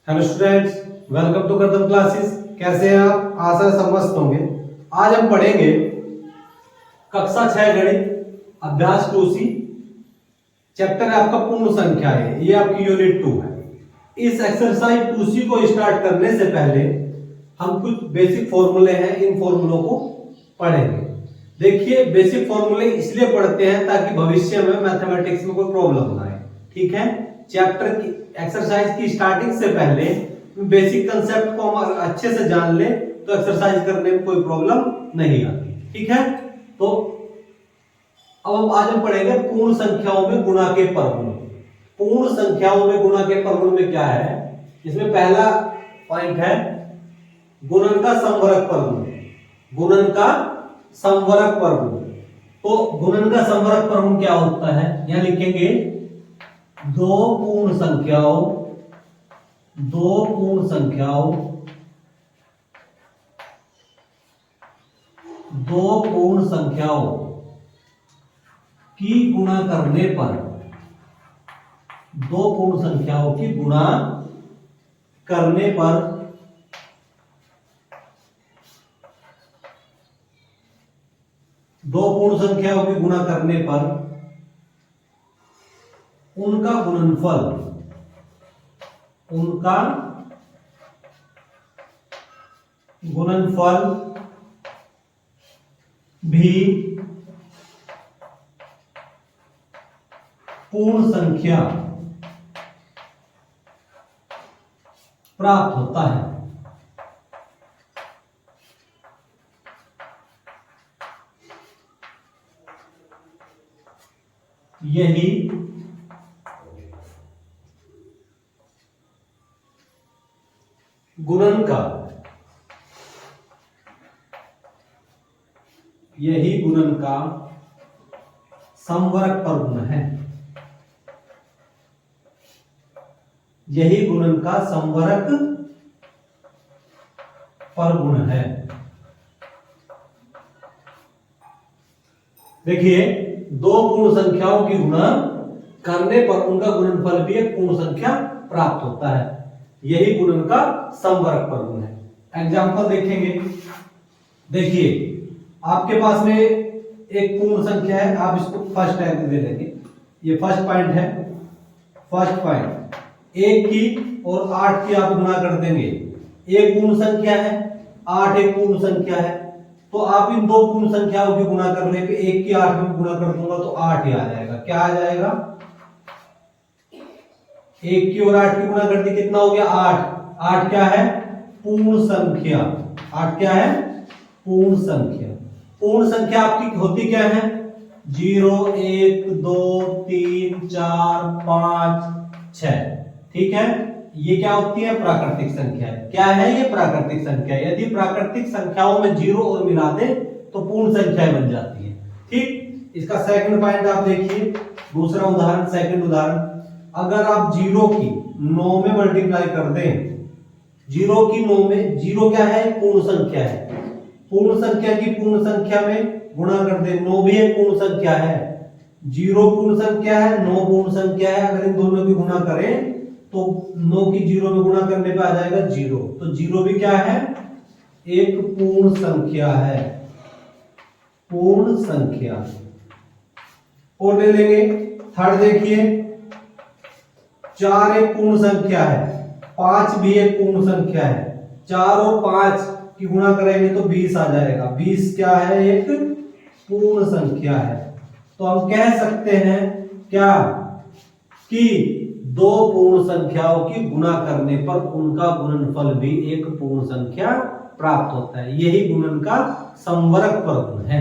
Hello students, welcome to Kadam classes. कैसे हैं आप? आशा है सब मस्त होंगे। आज हम पढ़ेंगे कक्षा 6 गणित अभ्यास 2C। चैप्टर है आपका पूर्ण संख्या है, ये आपकी यूनिट 2 है। इस एक्सरसाइज 2C को स्टार्ट करने से पहले हम कुछ बेसिक फॉर्मूले हैं, इन फॉर्मूलों को पढ़ेंगे। देखिए, बेसिक फॉर्मूले इसलिए पढ़ते हैं ताकि भविष्य में मैथमेटिक्स में कोई प्रॉब्लम ना आए। ठीक है, चैप्टर की एक्सरसाइज की स्टार्टिंग से पहले बेसिक कंसेप्ट को हम अच्छे से जान ले तो एक्सरसाइज करने में कोई प्रॉब्लम नहीं आती। ठीक है, तो अब आज हम पढ़ेंगे पूर्ण संख्याओं में गुणा के प्रगुण। पूर्ण संख्याओं में गुणा के प्रगुण में क्या है? इसमें पहला पॉइंट है गुणन का संवरक प्रगुण। गुणन का संवरक प्रगुण। तो गुणन का संवरक प्रगुण क्या होता है? यहां लिखेंगे दो पूर्ण संख्याओं की गुणा करने पर, दो पूर्ण संख्याओं की गुणा करने पर दो पूर्ण संख्याओं की गुणा करने पर उनका गुणनफल भी पूर्ण संख्या प्राप्त होता है। यही गुणन का संवरक प्रगुण है। यही गुणन का संवरक प्रगुण है। देखिए, दो पूर्ण संख्याओं की गुणा करने पर उनका गुणनफल भी एक पूर्ण संख्या प्राप्त होता है। यही गुणन का संवरक प्रगुण है। एग्जाम्पल देखेंगे। देखिए, आपके पास में एक पूर्ण संख्या है, आप इसको फर्स्ट टैग दे लेंगे। ये फर्स्ट पॉइंट है। फर्स्ट पॉइंट 1 की और 8 की आप गुणा कर देंगे। एक पूर्ण संख्या है, 8 एक पूर्ण संख्या है, तो आप इन दो पूर्ण संख्याओं की गुणा करने पे 1 की 8 में गुणा कर दूंगा तो 8 ही आ जाएगा। क्या आ जाएगा? 1 की और 8 की गुणा कर दी, कितना हो गया? 8। 8 क्या है? पूर्ण संख्या। 8 क्या है? पूर्ण संख्या। पूर्ण संख्या आपकी होती क्या है? 0 1 2 3 4 5 6। ठीक है, ये क्या होती है? प्राकृतिक संख्या। क्या है ये? प्राकृतिक संख्या। यदि प्राकृतिक संख्याओं में 0 और मिला दे तो पूर्ण संख्या बन जाती है। ठीक, इसका सेकंड पॉइंट आप देखिए। दूसरा उदाहरण, सेकंड उदाहरण, अगर आप 0 की 9 में मल्टीप्लाई कर दें, 0 की 9 में, 0 क्या है? पूर्ण संख्या है। पूर्ण संख्या की पूर्ण संख्या में गुणा कर दे। 9 भी एक पूर्ण संख्या है। 0 पूर्ण संख्या है, 9 पूर्ण संख्या है। अगर इन दोनों की गुणा करें तो 9 की 0 में गुणा करने पे आ जाएगा 0। तो 0 भी क्या है? एक पूर्ण संख्या है। पूर्ण संख्या। और ले लेंगे थर्ड। देखिए, 4 एक पूर्ण संख्या है, 5 भी एक पूर्ण संख्या है। 4 और 5 की गुणा करेंगे तो 20 आ जाएगा। 20 क्या है? एक पूर्ण संख्या है। तो हम कह सकते हैं क्या कि दो पूर्ण संख्याओं की गुणा करने पर उनका गुणनफल भी एक पूर्ण संख्या प्राप्त होता है। यही गुणन का संवरक प्रगुण है।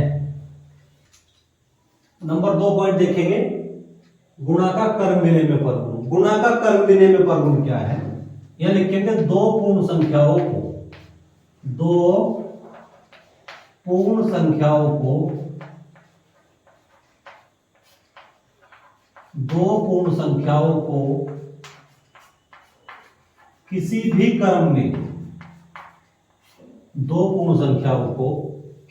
नंबर 2 पॉइंट देखेंगे, गुणा का कर्म मिले में प्रगुण। गुणा का कर्म मिले में प्रगुण क्या है? यह लिखेंगे दो पूर्ण संख्याओं को किसी भी क्रम में, दो पूर्ण संख्याओं को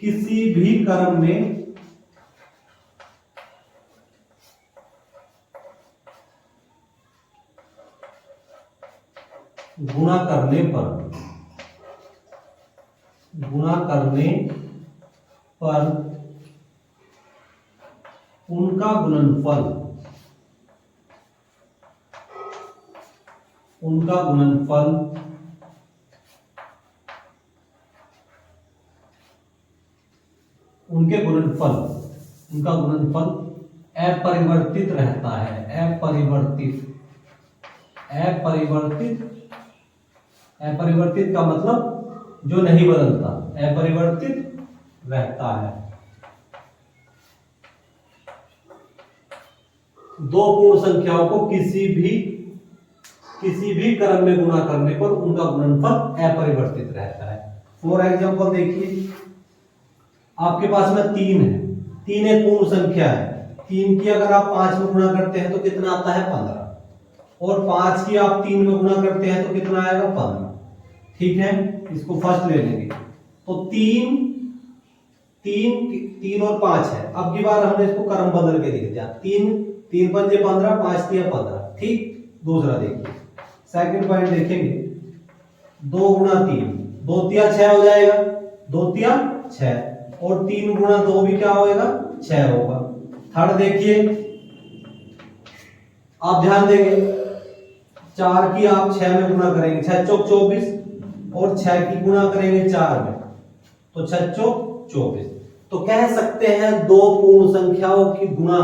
किसी भी क्रम में गुणा करने पर उनका गुणनफल उनका गुणनफल अपरिवर्तित रहता है। अपरिवर्तित का मतलब जो नहीं बदलता, अपरिवर्तित रहता है। दो पूर्ण संख्याओं को किसी भी क्रम में गुणा करने पर उनका गुणनफल अपरिवर्तित रहता है। फॉर एग्जांपल देखिए, आपके पास में 3 है। 3 एक पूर्ण संख्या है। 3 की अगर आप 5 में गुणा करते हैं तो कितना आता है? 15। और 5 की आप 3 में गुणा करते हैं तो कितना आएगा? 15। ठीक है, इसको फर्स्ट ले लेंगे। तो 3 और 5 है। अब की बार हमने इसको क्रम बदल के लिख दिया। 3 पंजे 15, 5 तिया 15। ठीक। दूसरा देखिए, सेकंड पॉइंट देखेंगे। 2 गुणा 3, 2 तिया 6 हो जाएगा। 2 तिया 6 और 3 गुणा 2 भी क्या होगा? 6 होगा। थर्ड देखिए, आप ध्यान देंगे, 4 की आप 6 में गुणा करेंगे, 6 चौक 24, और 6 की गुणा करेंगे 4 में, तो 6 चौक 24। तो कह सकते हैं दो पूर्ण संख्याओं की गुणा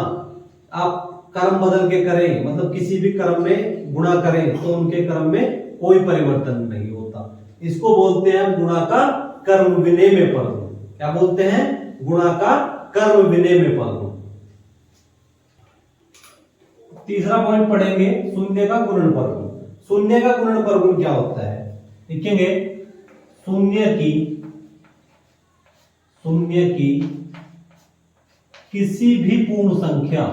आप क्रम बदल के करें, मतलब किसी भी क्रम में गुणा करें तो उनके क्रम में कोई परिवर्तन नहीं होता। इसको बोलते हैं गुणा का कर्म विनिमय परिणाम। क्या बोलते हैं? गुणा का कर्म विनिमय परिणाम। तीसरा पॉइंट पढ़ेंगे, शून्य का गुणन परिगुण। शून्य का गुणन परिगुण क्या होता है? देखेंगे, शून्य की किसी भी पूर्ण संख्या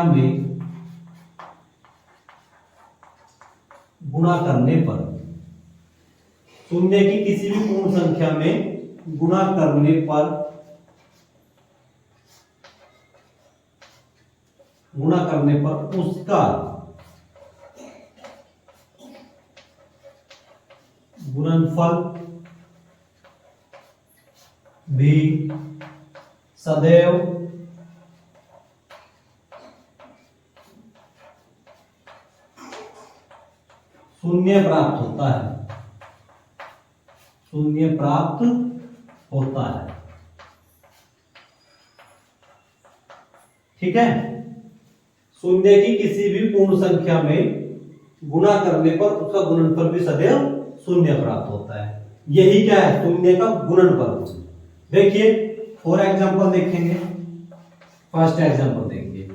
में गुणा करने पर, शून्य की किसी भी पूर्ण संख्या में गुणा करने पर उसका गुणनफल भी सदैव शून्य प्राप्त होता है। ठीक है, शून्य की किसी भी पूर्ण संख्या में गुणा करने पर उसका गुणनफल भी सदैव शून्य प्राप्त होता है। यही क्या है? शून्य का गुणनफल। देखिए, फॉर एग्जांपल देखेंगे। फर्स्ट एग्जांपल देखिए,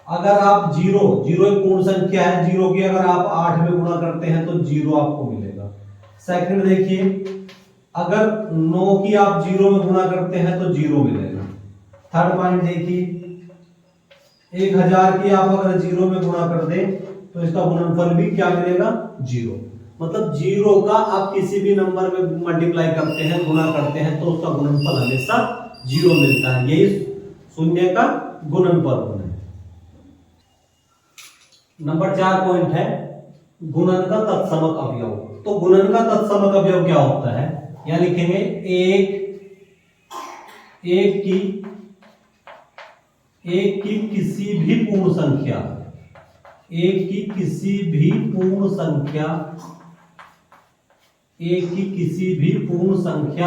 अगर आप 0 एक पूर्ण संख्या है, 0 की अगर आप 8 में गुणा करते हैं तो 0 आपको मिलेगा। सेकंड देखिए, अगर 9 की आप 0 में गुणा करते हैं तो 0 मिलेगा। थर्ड पॉइंट देखिए, 1000 की आप अगर 0 में गुणा कर दें तो इसका गुणनफल भी क्या मिलेगा? 0। मतलब 0 का आप किसी भी नंबर में मल्टीप्लाई करते हैं, गुणा करते हैं, तो उसका गुणनफल हमेशा 0 मिलता है। यही शून्य का गुणनफल है। नंबर 4 पॉइंट है गुणन का तत्समक अवयव। तो गुणन का तत्समक अवयव क्या होता है? यहां लिखेंगे, एक की किसी भी पूर्ण संख्या, एक की किसी भी पूर्ण संख्या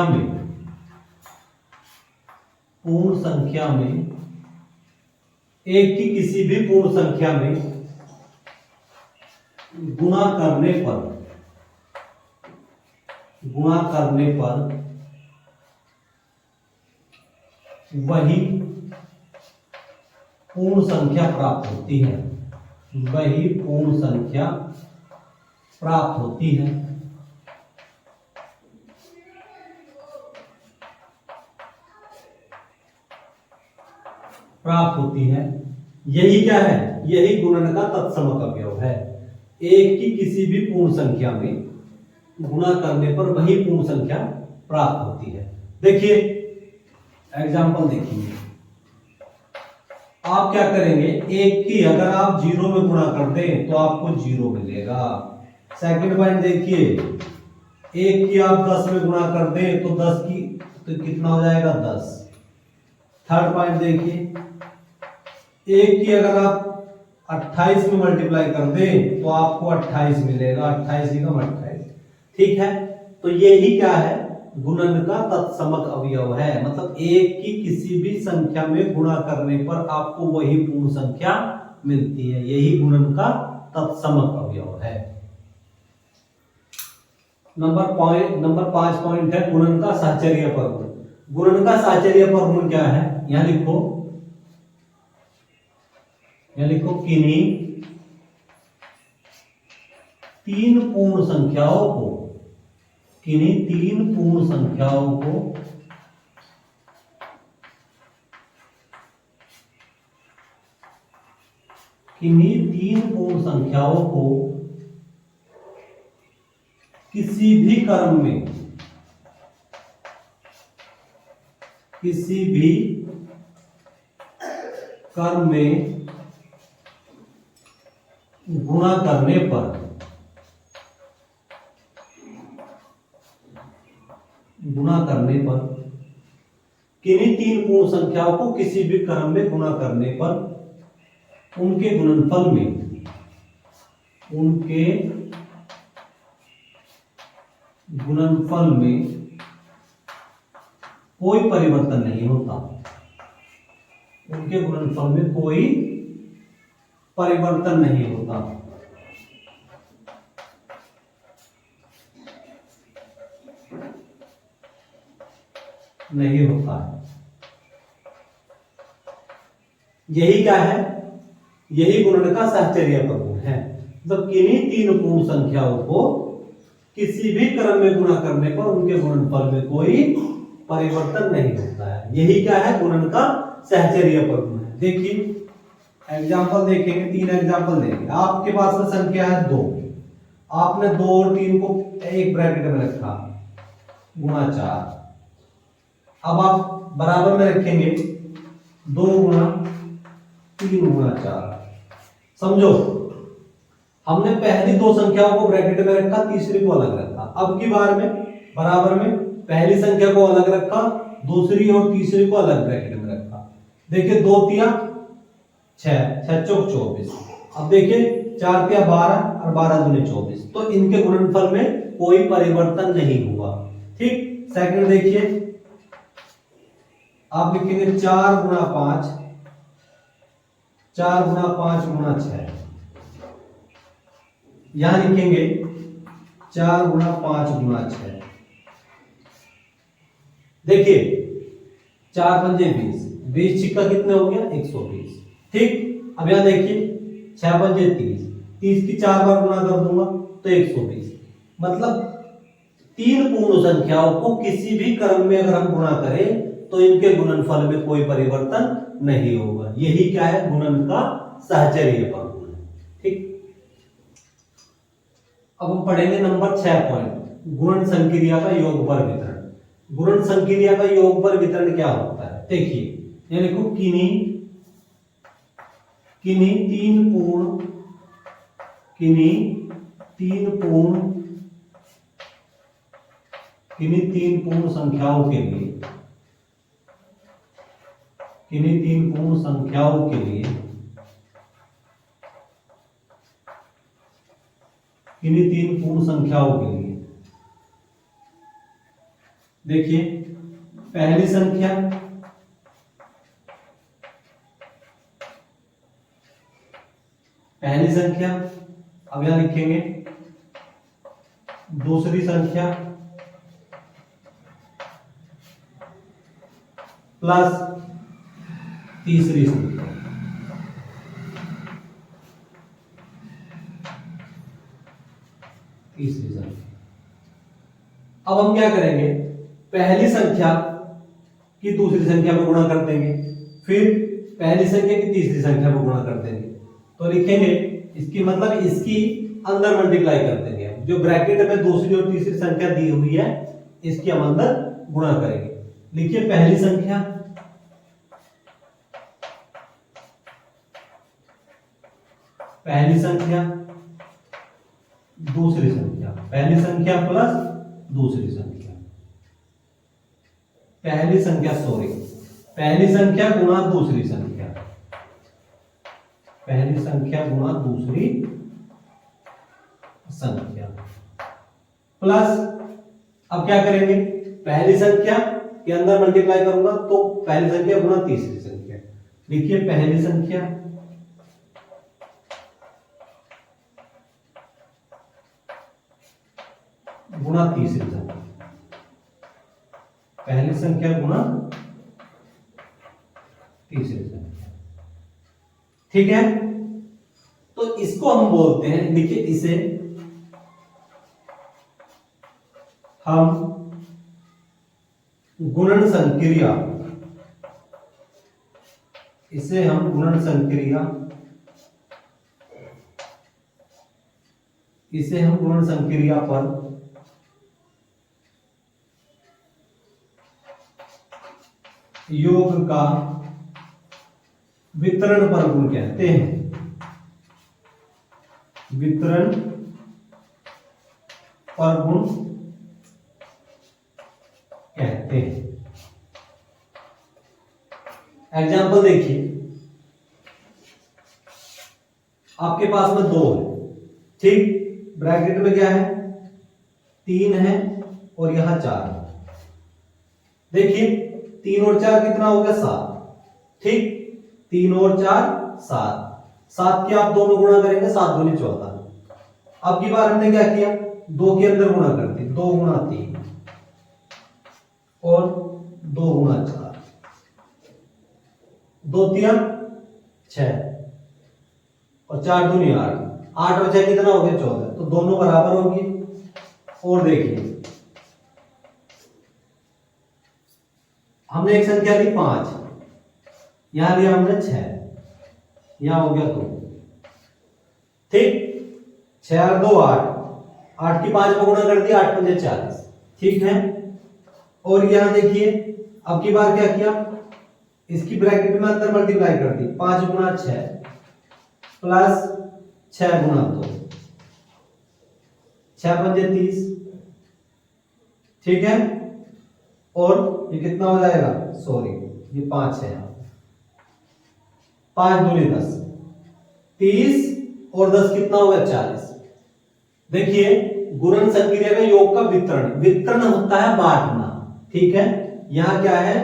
में गुणा करने पर वही पूर्ण संख्या प्राप्त होती है। यही क्या है? यही गुणन का तत्समक अवयव है। एक की किसी भी पूर्ण संख्या में गुणा करने पर वही पूर्ण संख्या प्राप्त होती है। देखिए, एग्जाम्पल देखेंगे। आप क्या करेंगे, एक की अगर आप 0 में गुणा कर दें तो आपको 0 मिलेगा। सेकंड पॉइंट देखिए, एक की आप 10 में गुणा कर दें तो 10 की तो कितना हो जाएगा 10। थर्ड पॉइंट देखिए, एक की अगर आप 28 में मल्टीप्लाई कर दें तो आपको 28 मिलेगा, 28 एकम 28। ठीक है, तो यही क्या है, गुणन का तत्समक अवयव है। मतलब एक की किसी भी संख्या में गुणा करने पर आपको वही पूर्ण संख्या मिलती है, यही गुणन का तत्समक अवयव है। नंबर 5 पॉइंट है गुणन का साहचर्य परगुण। गुणन का साहचर्य परगुण क्या है, यहां लिखो किन्हीं तीन पूर्ण संख्याओं को, किन्हीं तीन पूर्ण संख्याओं को किन्हीं तीन पूर्ण संख्याओं को किसी भी क्रम में, किसी भी क्रम में गुणा करने पर, किन्हीं तीन पूर्ण संख्याओं को किसी भी क्रम में गुणा करने पर उनके गुणनफल में कोई परिवर्तन नहीं होता, उनके गुणनफल में कोई परिवर्तन नहीं होता। नहीं होता है, यही क्या है, यही गुणन का साहचर्य परगुण है। मतलब किन्हीं तीन पूर्ण संख्याओं को किसी भी क्रम में गुणा करने पर उनके गुणनफल में कोई परिवर्तन नहीं होता है, यही क्या है, गुणन का साहचर्य परगुण है। देखिए एग्जाम्पल देखेंगे, 3 एग्जाम्पल देंगे। आपके पास में संख्या है 2, आपने 2 और 3 को एक ब्रैकेट में रखा, गुणा 4। अब आप बराबर में रखेंगे 2 गुणा 3 गुणा 4। समझो, हमने पहली 2 संख्याओं को ब्रैकेट में रखा, तीसरी को अलग रखा। अब की बार में बराबर में पहली संख्या को अलग रखा, दूसरी और तीसरी को अलग ब्रैकेट में रखा। देखिए 2 तिया 6, 6 चौक 24। अब देखिए 4 तिया 12 और 12 दूनी 24। तो इनके गुणनफल में कोई परिवर्तन नहीं हुआ। ठीक, सेकंड देखिए, आप लिखेंगे 4 गुणा 5, 4 गुणा 5 गुणा 6। यहां लिखेंगे 4 गुणा 5 गुणा 6। देखिए 4 पंजे 20, 20 छिक्का कितने हो गया 120। ठीक, अब यहां देखिए 6 पंजे 30, 30 की 4 बार गुणा कर दूंगा तो 120। मतलब तीन पूर्ण संख्याओं को किसी भी क्रम में अगर हम गुणा करें तो इनके गुणनफल में कोई परिवर्तन नहीं होगा, यही क्या है, गुणन का साहचर्य परगुण है। ठीक, अब हम पढ़ेंगे नंबर 6 पॉइंट, गुणन संक्रिया का योगफल वितरण। गुणन संक्रिया का योगफल वितरण क्या होता है, देखिए ये देखो, किन्हीं तीन पूर्ण संख्याओं के लिए, किन्हीं तीन पूर्ण संख्याओं के लिए, किन्हीं तीन पूर्ण संख्याओं के लिए, देखिए पहली संख्या, अब यहां लिखेंगे दूसरी संख्या प्लस तीसरी संख्या। अब हम क्या करेंगे, पहली संख्या की दूसरी संख्या में गुणा कर देंगे, फिर पहली संख्या की तीसरी संख्या में गुणा कर देंगे। तो लिखेंगे इसकी मतलब इसकी अंदर मल्टीप्लाई कर देंगे, जो ब्रैकेट में दूसरी और तीसरी संख्या दी हुई है इसके हम अंदर गुणा करेंगे। लिखिए पहली संख्या पहली संख्या दूसरी संख्या, पहली संख्या प्लस दूसरी संख्या, पहली संख्या पहली संख्या गुणा दूसरी संख्या, पहली संख्या गुणा दूसरी संख्या प्लस, अब क्या करेंगे, पहली संख्या के अंदर मल्टीप्लाई करूंगा तो पहली संख्या गुणा तीसरी संख्या। देखिए पहली संख्या गुणा तीसरी संख्या, पहली संख्या गुणा तीसरी संख्या, ठीक है। तो इसको हम बोलते हैं, देखिए इसे हम गुणन संक्रिया, इसे हम गुणन संक्रिया, इसे हम गुणन संक्रिया पर योग का वितरण पर गुण कहते हैं, वितरण पर गुण कहते हैं। एग्जाम्पल देखिए, आपके पास में 2 है, ठीक, ब्रैकेट में क्या है, 3 है और यहां 4 है। देखिए 3 और 4 कितना हो गया, 7, ठीक, 3 और 4 7, 7 के आप 2 में गुणा करेंगे, 7 दूनी 14। अब की बार हमने क्या किया, 2 के अंदर गुणा कर दी, 2 गुणा 3 और 2 गुणा 4, 2 3 6 और 4 दूनी 8, 8 और 6 कितना हो गया, 14, तो दोनों बराबर होगी। और देखिए हमने एक संख्या ली 5, यहां लिया हमने 6, यहां हो गया 2, ठीक, 6 और 2 8, 8 की 5 में गुणा कर दिया, 8 पंजे 40, ठीक है। और यहां देखिए अब की बार क्या किया, इसकी ब्रैकेट में अंदर मल्टीप्लाई कर दी, 5 गुणा 6 प्लस 6 गुणा 2, 6 पंजे 30, ठीक है। और ये कितना हो जाएगा, सॉरी ये 5 है, 5 दूनी 10, 30 और 10 कितना हो गया, 40। देखिए गुणन संक्रिया में योग का वितरण, वितरण होता है बांटना, ठीक है। यहां क्या है,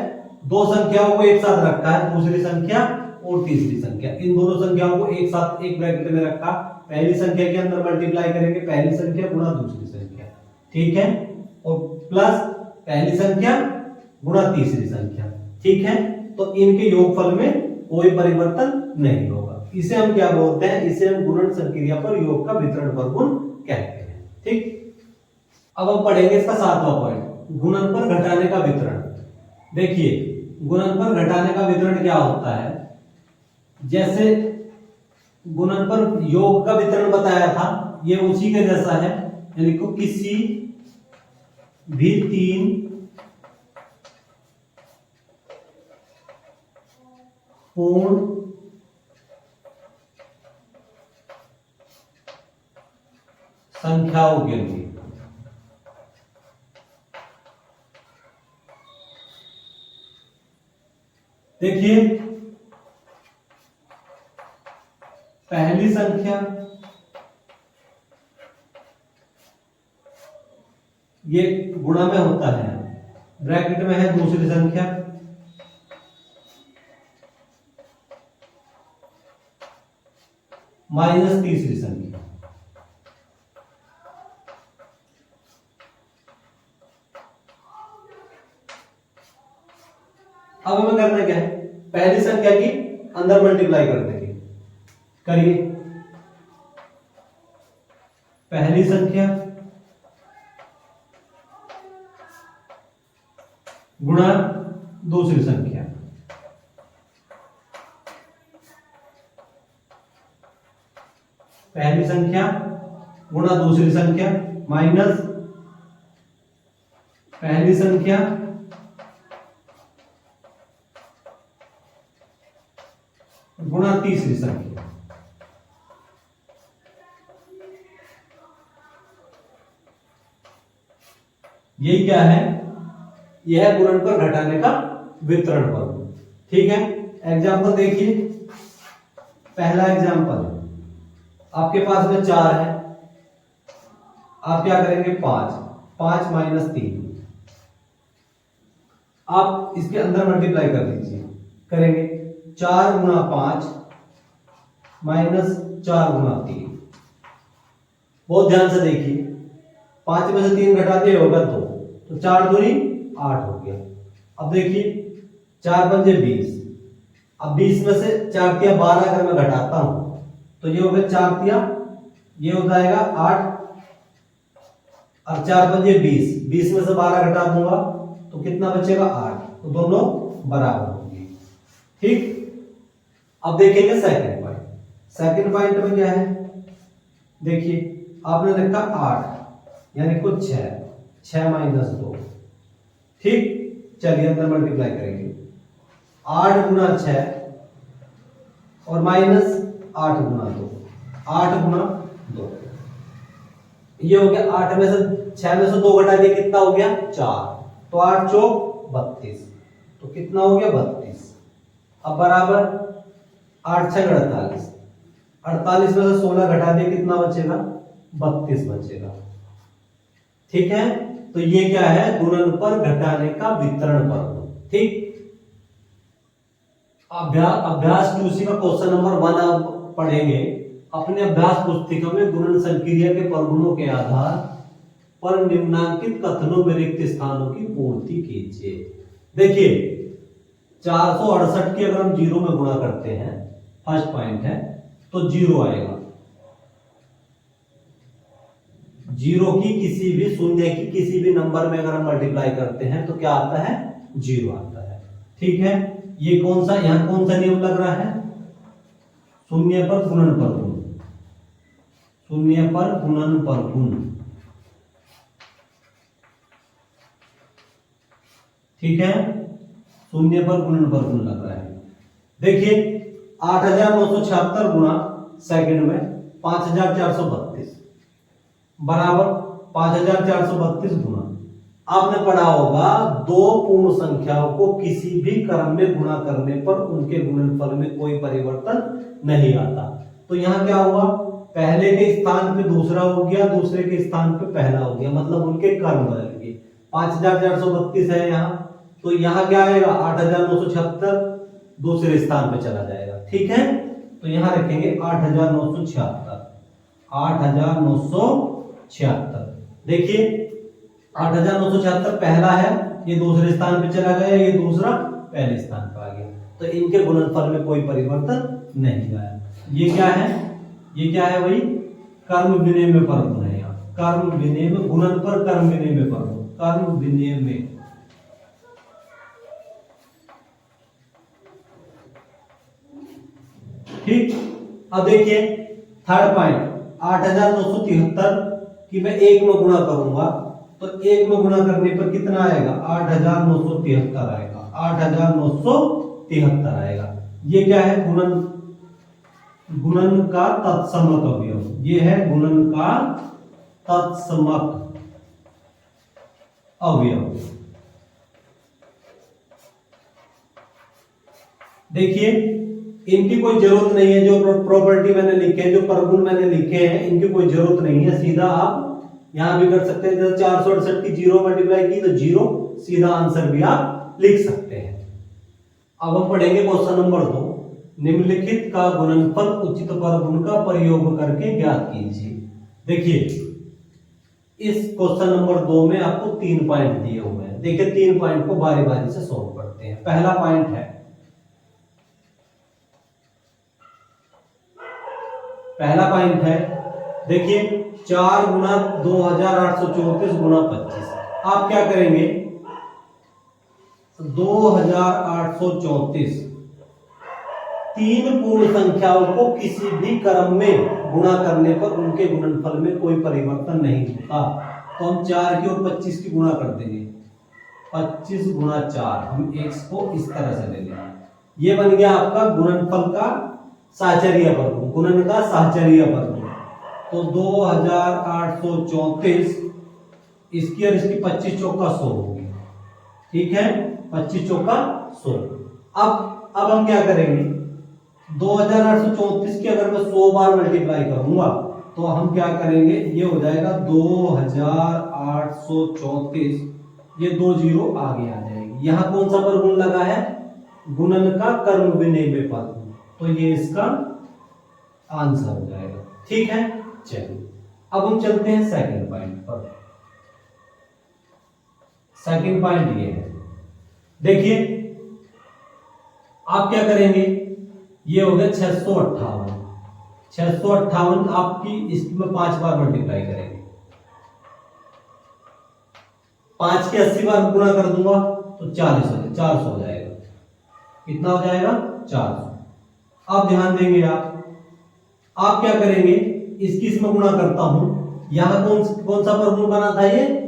2 संख्याओं को एक साथ रखा है, दूसरी संख्या और तीसरी संख्या, इन दोनों संख्याओं को एक साथ एक ब्रैकेट में रखा, पहली संख्या के अंदर मल्टीप्लाई करेंगे, पहली संख्या गुणा दूसरी संख्या, ठीक है, और प्लस पहली संख्या गुणा तीसरी संख्या, ठीक है। तो इनके योगफल में कोई परिवर्तन नहीं होगा, इसे हम क्या बोलते हैं, इसे हम गुणन संक्रिया पर योग का वितरण पर गुण कहते हैं, ठीक। अब हम पढ़ेंगे इसका 7वां पॉइंट, गुणन पर घटाने का वितरण। देखिए गुणन पर घटाने का वितरण क्या होता है, जैसे गुणन पर योग का वितरण बताया था, ये उसी के जैसा है। लिखो किसी भी 3 पूर्ण संख्याओं के लिए देखिए पहली संख्या ये गुणा में होता है, ब्रैकेट में है दूसरी संख्या माइनस तीसरी संख्या। अब हमें करना क्या है, पहली संख्या की अंदर मल्टीप्लाई कर देंगे, करिए पहली संख्या गुणा दूसरी संख्या, पहली संख्या गुणा दूसरी संख्या माइनस पहली संख्या गुणा तीसरी संख्या। यही क्या है, यह है गुणनफल घटाने का वितरण फॉर्मूला। ठीक है, एग्जाम्पल देखिए। पहला एग्जाम्पल, आपके पास में 4 है, आप क्या करेंगे 5, 5 माइनस 3, आप इसके अंदर मल्टीप्लाई कर दीजिए, करेंगे 4 गुणा 5 माइनस 4 गुणा 3। बहुत ध्यान से देखिए, 5 में से 3 घटा दिए होगा 2, तो 4 दूनी 8 हो गया। अब देखिए 4 पंजे 20, अब 20 में से 4 तिया 12 अगर मैं घटाता हूं तो ये हो गया 4 तिया, ये हो जाएगा 8, और 4 पंजे 20, 20 में से 12 घटा दूंगा तो कितना बचेगा 8, तो दोनों बराबर होंगे। ठीक, अब देखेंगे सेकंड पॉइंट। सेकंड पॉइंट में क्या है, देखिए आपने लिखा 8 यानी कुछ 6, 6 माइनस 2। ठीक, चलिए अंदर मल्टीप्लाई करेंगे, 8 गुना 6 और माइनस 8 गुना 2, 8 गुना 2, ये हो गया 8 में से 6 में से 2 घटा दिया, कितना हो गया 4, तो 8 चौक 32, तो कितना हो गया 32। अब बराबर 8 6 48, 48 में से 16 घटा दिया, कितना बचेगा 32 बचेगा। ठीक है, तो ये क्या है, गुणनफल घटाने का वितरण फॉर्मूला। ठीक, अभ्यास 2C का क्वेश्चन नंबर 1 आप पढ़ेंगे। अपने अभ्यास पुस्तिका में गुणन संक्रिया के प्रगुणों के आधार पर निम्नांकित कथनों में रिक्त स्थानों की पूर्ति कीजिए। देखिए 468 की अगर हम 0 में गुणा करते हैं, फर्स्ट पॉइंट है, तो 0 आएगा। 0 की किसी भी, शून्य की किसी भी नंबर में अगर हम मल्टीप्लाई करते हैं तो क्या आता है, 0 आता है। ठीक है, ये कौन सा, यहां कौन सा नियम लग रहा है, शून्य पर गुणन पर गुण, शून्य पर गुणन पर गुण। ठीक है, शून्य पर गुणन पर गुण लग रहा है। देखिए 8976 गुणा सेकंड में 5432 बराबर 5432 गुणा, आपने पढ़ा होगा दो पूर्ण संख्याओं को किसी भी क्रम में गुणा करने पर उनके गुणनफल में कोई परिवर्तन नहीं आता। तो यहां क्या हुआ, पहले के स्थान पे दूसरा हो गया, दूसरे के स्थान पे पहला हो गया, मतलब उनके क्रम बदल गए। 5432 है यहाँ, तो यहाँ क्या आएगा 8976 दूसरे स्थान पे चला जाएगा। ठीक है, तो यहां रखेंगे 8976, 8976। देखिए 8976 पहला है, ये दूसरे स्थान पे चला गया, ये दूसरा पहले स्थान पे आ गया, तो इनके गुणनफल में कोई परिवर्तन नहीं आया। ये क्या है, ये क्या है भाई, कर्म विनिमय परगुण है। यहाँ कर्म विनिमय, गुणनफल कर्म विनिमय परगुण, कर्म विनिमय। ठीक, अब देखिए थर्ड पॉइंट, 8973 की मैं 1 में गुणा करूंगा तो 1 में गुणा करने पर कितना आएगा, 8973 आएगा, 8973 आएगा। ये क्या है, गुणन का तत्समक अवयव, ये है गुणन का तत्समक अवयव। देखिए इनकी कोई जरूरत नहीं है, जो प्रॉपर्टी मैंने लिखे हैं, जो प्रगुण मैंने लिखे हैं, इनकी कोई जरूरत नहीं है, सीधा आप यहां भी कर सकते हैं। जैसे 468 की 0 मल्टीप्लाई की तो 0, सीधा आंसर भी आप लिख सकते हैं। अब हम पढ़ेंगे क्वेश्चन नंबर 2, निम्नलिखित का गुणनफल उचित प्रगुण का प्रयोग करके ज्ञात कीजिए। देखिए इस क्वेश्चन नंबर 2 में आपको 3 पॉइंट दिए हुए हैं। देखिए 3 पॉइंट को बारी बारी से सॉल्व करते हैं। पहला पॉइंट है, देखिए 4 गुणा 2834 गुणा 25। आप क्या करेंगे, 2834 तीन पूर्ण संख्याओं को किसी भी क्रम में गुणा करने पर उनके गुणनफल में कोई परिवर्तन नहीं होता। तो हम 4 की और 25 की गुणा कर देंगे, 25 गुणा 4, हम x को इस तरह से ले लेंगे। ये बन गया आपका गुणनफल का साहचर्य वर्ग, गुणन का साहचर्य वर्ग। तो 2834 इसकी और इसकी 25 चौका 100 होगी। ठीक है, 25 चौका 100। अब हम क्या करेंगे, 2834 की अगर मैं 100 बार मल्टीप्लाई करूंगा तो हम क्या करेंगे, ये हो जाएगा 2834, ये 2 जीरो आगे आ जाएगी। यहाँ कौन सा वर्गमूल लगा है, गुणन का कर्म विनिमय पद, तो ये इसका आंसर हो जाएगा। ठीक है, चलिए अब हम चलते हैं सेकंड पॉइंट पर। सेकंड पॉइंट ये है, देखिए आप क्या करेंगे, ये हो गया 658। 658 आपकी इसमें 5 बार मल्टीप्लाई करेंगे, 5 के 80 बार गुणा कर दूंगा तो 400 हो जाएगा। कितना हो जाएगा, 400। अब ध्यान देंगे आप क्या करेंगे, इसकी इसमें गुणा करता हूं, यहां कौन सा परगुण बना था, ये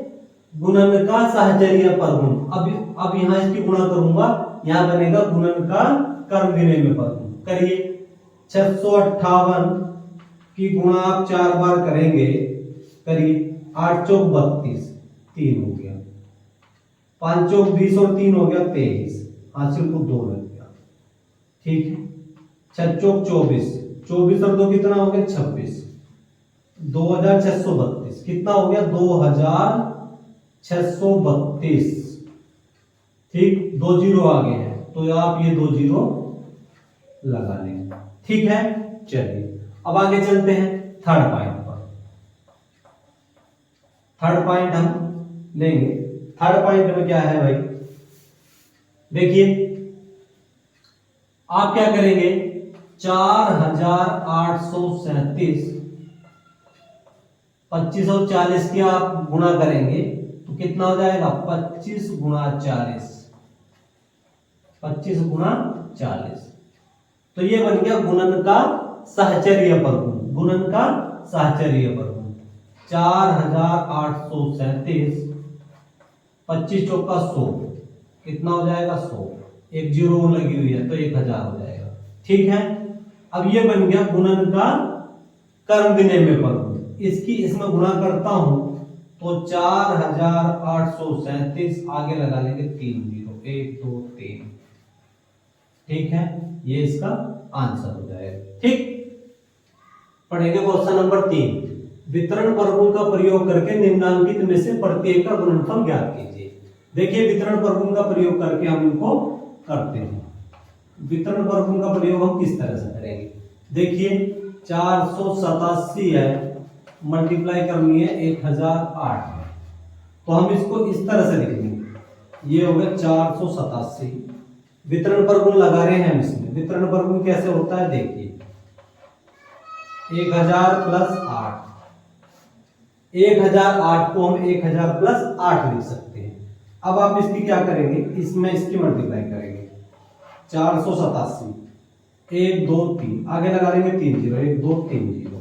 गुणन का सहचर्य परगुण। अब यहां इसकी गुणा करूंगा, यहां बनेगा गुणन का कर्म विनिमय परगुण। करिए, 658 की गुणा आप 4 बार करेंगे, करिए, 8 चौक 32, 3 हो गया, 5 चौक 20 और 3 हो गया 23, हासिल को 2 लग गया। ठीक है, 6 चौक 24, 24 और 2 कितना हो गया, 26, 2632, कितना हो गया, 2632। ठीक, 2 जीरो आगे है तो आप ये 2 जीरो लगा लेंगे। ठीक है, चलिए अब आगे चलते हैं थर्ड पॉइंट पर। थर्ड पॉइंट हम लेंगे, थर्ड पॉइंट में क्या है भाई, देखिए आप क्या करेंगे, 4837, 25 और 40 की आप गुणा करेंगे तो कितना हो जाएगा, 25 गुणा 40, 25 गुणा 40, तो ये बन गया गुणन का सहचर्य परगुण। गुणन का सहचर्य परगुण 4837, 25 चौका 100, कितना हो जाएगा, 100, एक जीरो लगी हुई है तो 1000 हो जाएगा। ठीक है, अब ये बन गया गुणन का कर्म विनिमय परगुण। इसकी इसमें गुणा करता हूं तो 4837 आगे लगा लेंगे 3 जीरो, 1 2 3। ठीक है, ये इसका आंसर हो जाएगा। ठीक, पढ़ेंगे क्वेश्चन नंबर 3, वितरण परगुण का प्रयोग करके निम्नलिखित में से प्रत्येक का गुणनफल ज्ञात कीजिए। देखिए वितरण परगुण का प्रयोग करके हम इनको करते हैं। वितरण परगुण का प्रयोग हम किस तरह से करेंगे, देखिए 487 है, मल्टीप्लाई करनी है 1008 में, तो हम इसको इस तरह से लिखेंगे, ये हो गया 487। वितरण परगुण लगा रहे हैं हम इसमें। वितरण परगुण कैसे होता है, देखिए 1000 प्लस 8, 1008 को हम 1000 प्लस 8 लिख सकते हैं। अब आप इसकी क्या करेंगे, इसमें इसकी मल्टीप्लाई करेंगे, 487, 1 2 3 आगे लगा लेंगे 3 जीरो, 1 2 3 जीरो।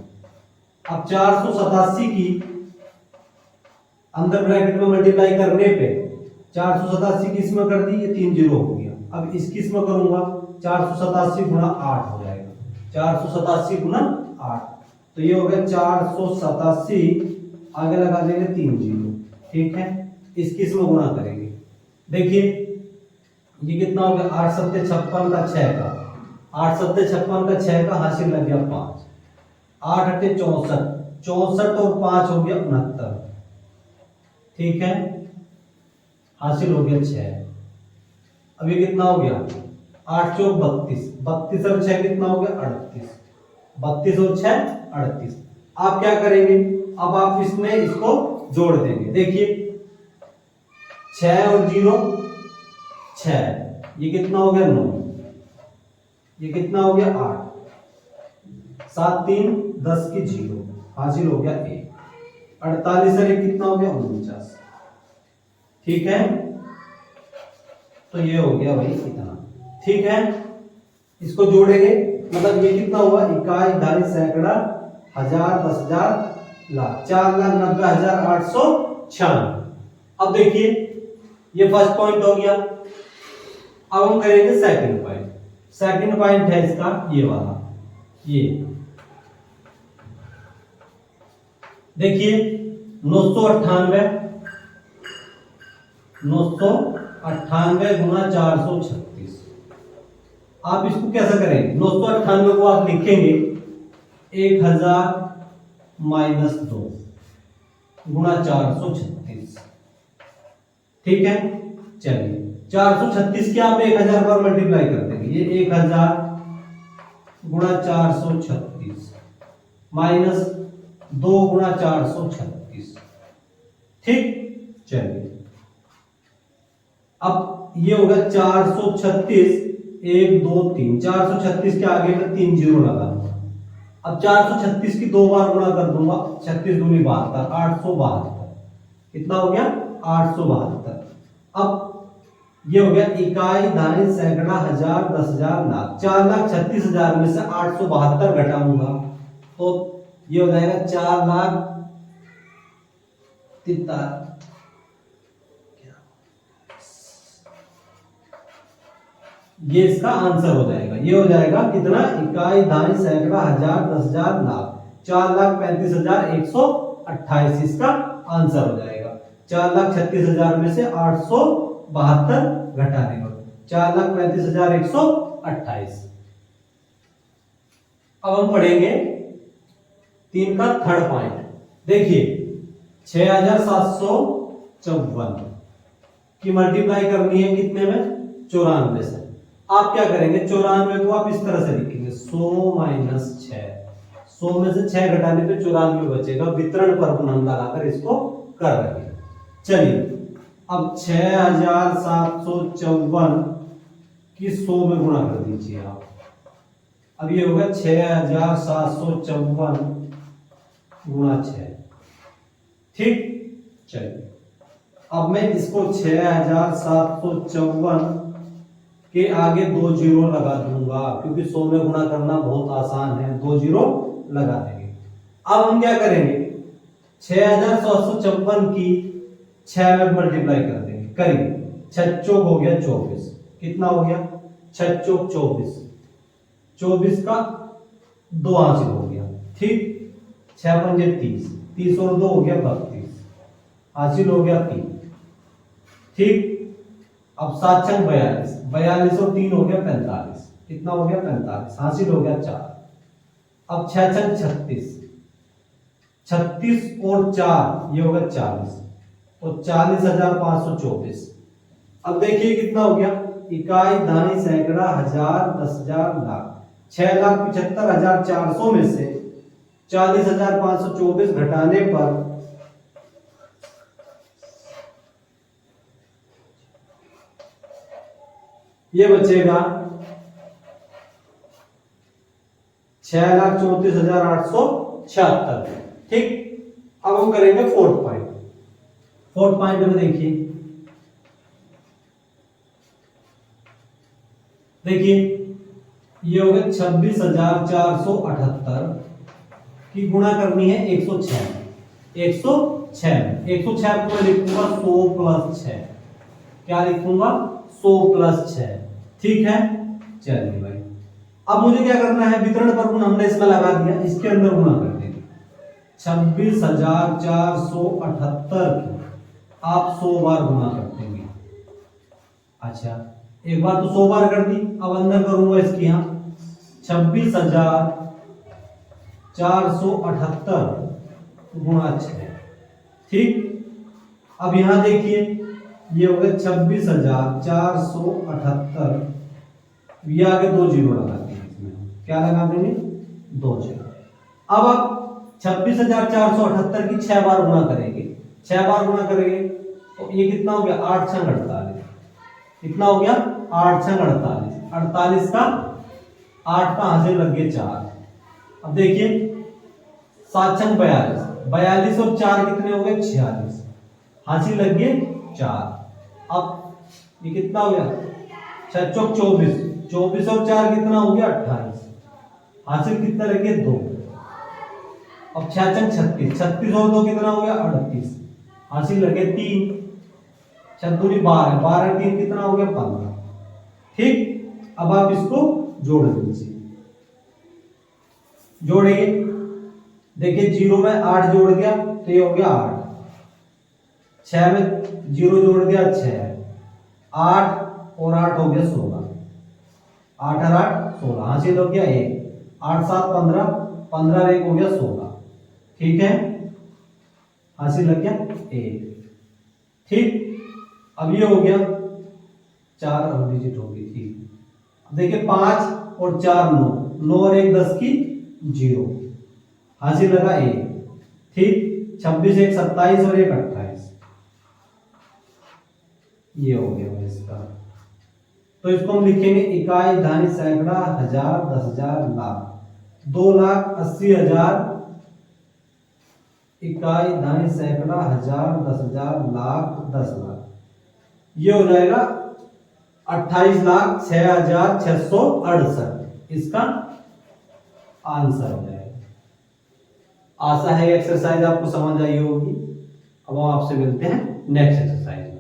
अब 487 की अंदर ब्रैकेट में मल्टीप्लाई करने पे 487 की इसमें कर दी, ये 3 जीरो हो गया। अब इसकी इसमें करूंगा 487 गुणा 8 हो जाएगा, 487 गुणा 8, तो ये हो गया 487 आगे लगा देंगे 3 जीरो। ठीक है, इसकी इसमें गुणा करेंगे, देखिए ये कितना हो गया, 8 सत्ते 56 का 6 का, 8 सत्ते 56 का 6 का हासिल लग गया 5, 8 अट्ठे 64, 64 और 5 हो गया 69। ठीक है, हासिल हो गया 6। अब ये कितना हो गया, 8 चौक 32, 32 और 6 कितना हो गया, 38, 32 और 6 38। आप क्या करेंगे, अब आप इसमें इसको जोड़ देंगे, देखिए 6 और 0 6, ये कितना हो गया 9, ये कितना हो गया 8, 7 3 10 की 0, हासिल हो गया 1, 48 और 1 कितना हो गया 49। ठीक है, तो ये हो गया भाई इतना। ठीक है, इसको जोड़ेंगे, मतलब ये कितना हुआ, इकाई धारी सैकड़ा हजार 10,000 लाख, 4,90,896। अब देखिए ये फर्स्ट पॉइंट हो गया। अब हम करेंगे सेकंड पॉइंट। सेकंड पॉइंट है इसका ये वाला, ये देखिए 998 998 गुना 436। आप इसको कैसा करेंगे, 998 को आप लिखेंगे 1000 माइनस 2 गुना 436। ठीक है, चलिए 436 के आप 1000 पर मल्टीप्लाई कर देंगे, ये 1000 गुणा 436 माइनस 2 गुणा 436। ठीक, चलिए अब ये होगा 436, 1 2 3, 436 के आगे में 3 जीरो लगा दूंगा। अब 436 की 2 बार गुणा कर दूंगा, 36 दूनी 72, 872। कितना हो गया, 872। अब ये हो गया इकाई, दाई, सैकड़ा, हजार, 10,000, लाख। 4,36,000 में से 872 घटाऊंगा तो ये हो जाएगा 4,43,000। ये इसका आंसर हो जाएगा। ये हो जाएगा कितना, इकाई, दाई, सैकड़ा, हजार, 10,000, लाख। 4,35,128 इसका आंसर हो जाएगा। 4,36,000 में से 872 घटाने पर 4,35,128। अब हम पढ़ेंगे 3 का थर्ड पॉइंट। देखिए 6,754 की मल्टीप्लाई करनी है कितने में, 94 से। आप क्या करेंगे, 94 को आप इस तरह से लिखेंगे 100 माइनस 6। 100 में से 6 घटाने पे 94 बचेगा। वितरण पर गुणन लगाकर इसको कर रहे हैं। चलिए अब 6,754 की 100 में गुणा कर दीजिए आप। अब ये होगा 6,754 गुणा 6। ठीक, चलिए अब मैं इसको 6,754 के आगे 2 जीरो लगा दूंगा, क्योंकि 100 में गुणा करना बहुत आसान है। 2 जीरो लगा देंगे। अब हम क्या करेंगे, 6,754 की 6 में मल्टीप्लाई कर देंगे। करिए, 6 चौक हो गया 24। कितना हो गया, 6 चौक 24। 24 का 2 हासिल हो गया। ठीक, 6 पंजे 30, 30 और 2 हो गया 32, हासिल हो गया 3। ठीक, अब 7 छंग 42, 42 और 3 हो गया 45। कितना हो गया, 45, हासिल हो गया 4। अब 6 छंग 36, 36 और 4 ये होगा 40, तो 40,524। अब देखिए कितना हो गया, इकाई, दाई, सैकड़ा, हजार, 10,000, लाख। 6,75,400 में से 40,524 घटाने पर ये बचेगा 6,34,876। ठीक, अब हम करेंगे फोर्थ पॉइंट। फोर्थ पॉइंट में देखिए ये हो गया 26,478 की गुणा करनी है 106। 106 को मैं लिखूंगा 100 प्लस 6। क्या लिखूंगा, 100 प्लस 6। ठीक है, चलिए भाई अब मुझे क्या करना है, वितरण पर गुण हमने इसमें लगा दिया, इसके अंदर गुणा कर देंगे। 26,478 की आप 100 बार गुणा कर देंगे। अच्छा, एक बार तो 100 बार कर दी, अब अंदर करूंगा इसकी यहां 26,478 गुणा 6। ठीक, अब यहां देखिए ये हो गया 26,478, ये आगे 2 जीरो लगा देंगे। इसमें क्या लगा देंगे, 2 जीरो। अब आप 26,478 की 6 बार गुणा करेंगे। 6 बार गुणा करेंगे तो ये कितना हो गया, 8 छंग 48। कितना हो गया, 8 छंग 48। 48 का 8 का हासिल लग गए 4। अब देखिए 7 छंग 42, 42 और 4 कितने हो गए, 46, हासिल लग गए 4। अब ये कितना हो गया, 6 चौक 24, 24 और 4 कितना हो गया, 28, हासिल कितना लग गए 2। अब 6 छंग 36, 36 और 2 कितना हो गया, 38, हासिल लगे 3। 6 दूनी 12, 12 3 कितना हो गया, 15। ठीक, अब आप इसको जोड़ दीजिए। जोड़िए, देखिए 0 में 8 जोड़ दिया तो ये हो गया 8। 6 में 0 जोड़ दिया 6, 8 और 8 हो गया 16, 8 और 8 16, हासिल हो गया 1, 8 7 15, 15 और 1 हो गया 16, ठीक है, हासिल लग गया 1, ठीक। अब ये हो गया 4 डिजिट होगी, ठीक। अब देखिए 5 और 4 9, 9 और 1 10 की 0, हासिल लगा 1, ठीक। 26 1 27 और 1 28, ये हो गया इसका। तो इसको हम लिखेंगे इकाई, धानी, सैकड़ा, हजार, 10,000, लाख। 2,80,000 इकाई, धानी, सैकड़ा, हजार, 10,000, लाख, 10 लाख। ये हो जाएगा 28,06,668, इसका आंसर हो जाएगा। आशा है एक्सरसाइज आपको समझ आई होगी। अब हम आपसे मिलते हैं नेक्स्ट एक्सरसाइज में।